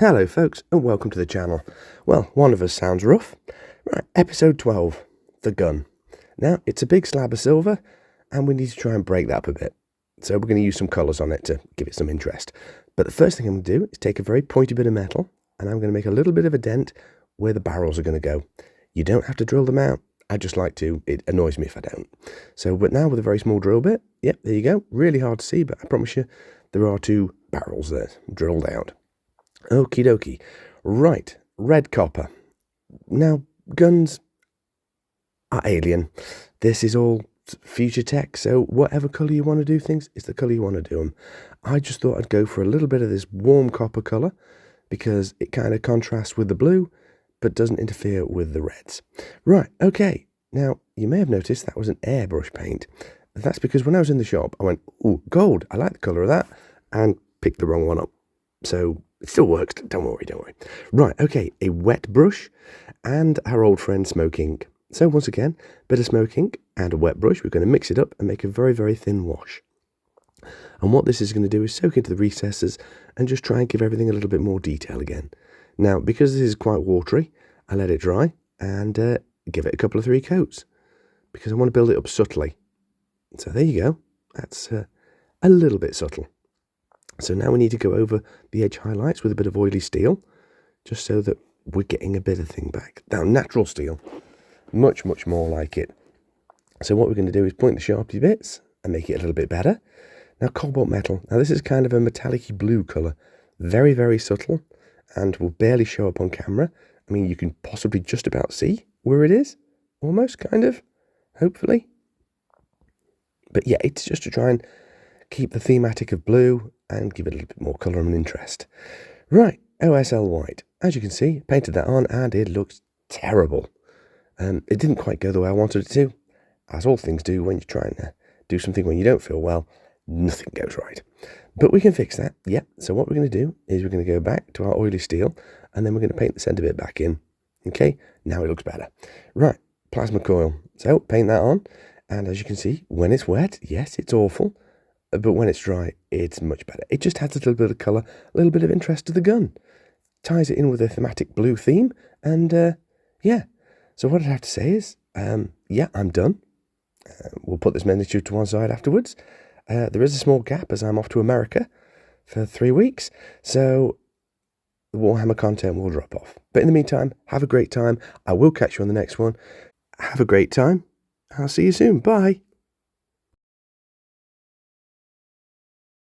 Hello folks and welcome to the channel. Well, one of us sounds rough. Right, episode 12, the gun. Now, it's a big slab of silver and we need to try and break that up a bit. So we're going to use some colours on it to give it some interest. But the first thing I'm going to do is take a very pointy bit of metal and I'm going to make a little bit of a dent where the barrels are going to go. You don't have to drill them out. I just like to. It annoys me if I don't. So, but now with a very small drill bit, yep, there you go. Really hard to see, but I promise you there are two barrels there drilled out. Okie dokie. Right, red copper. Now, guns are alien. This is all future tech, so whatever colour you want to do things is the colour you want to do them. I just thought I'd go for a little bit of this warm copper colour because it kind of contrasts with the blue but doesn't interfere with the reds. Right, okay. Now, you may have noticed that was an airbrush paint. That's because when I was in the shop, I went, ooh, gold, I like the colour of that, and picked the wrong one up. So it still works, don't worry. Right, okay, a wet brush and our old friend smoke ink. So once again, bit of smoke ink and a wet brush. We're going to mix it up and make a very, very thin wash. And what this is going to do is soak into the recesses and just try and give everything a little bit more detail again. Now, because this is quite watery, I let it dry and give it a couple of 3 coats because I want to build it up subtly. So there you go. That's a little bit subtle. So now we need to go over the edge highlights with a bit of oily steel, just so that we're getting a bit of thing back. Now, natural steel, much, much more like it. So what we're going to do is point the sharpie bits and make it a little bit better. Now, cobalt metal. Now, this is kind of a metallic-y blue colour. Very, very subtle and will barely show up on camera. I mean, you can possibly just about see where it is. Almost, kind of, hopefully. But yeah, it's just to try and keep the thematic of blue and give it a little bit more colour and interest. Right, OSL white. As you can see, painted that on and it looks terrible. It didn't quite go the way I wanted it to. As all things do when you're trying to do something when you don't feel well, nothing goes right. But we can fix that, yeah. So what we're going to do is we're going to go back to our oily steel and then we're going to paint the centre bit back in. Okay, now it looks better. Right, plasma coil. So paint that on. And as you can see, when it's wet, yes, it's awful. But when it's dry, it's much better. It just adds a little bit of colour, a little bit of interest to the gun. Ties it in with a thematic blue theme. And yeah, so what I'd have to say is, yeah, I'm done. We'll put this miniature to one side afterwards. There is a small gap as I'm off to America for 3 weeks. So the Warhammer content will drop off. But in the meantime, have a great time. I will catch you on the next one. Have a great time. I'll see you soon. Bye.